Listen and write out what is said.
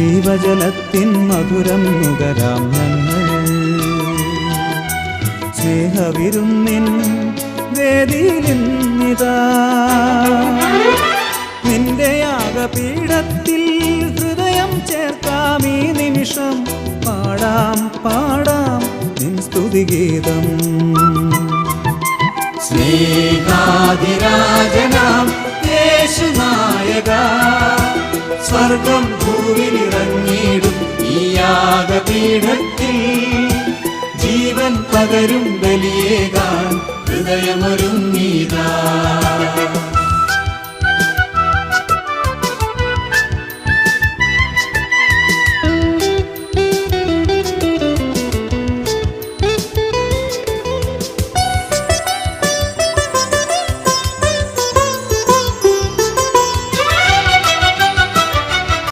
ജീവജലത്തിൻ മധുരം നുകരാം ഞങ്ങൾ. സ്നേഹവിരുന്നിൻ വേദിയിലിന്നിതാ നിന്റെ യാഗപീഠത്തിൽ ഹൃദയം ചേർക്കാം. ഈ നിമിഷം പാടാം പാടാം നിൻ സ്തുതിഗീതം. സ്നേഹാധിരാജനാം യേശുനായക, സ്വർഗം ഭൂവിലിറങ്ങിയിടും ഈ യാഗപീഠത്തിൽ. ജീവൻ പകരും ബലിയേകാൻ ഹൃദയമൊരുങ്ങിതാ.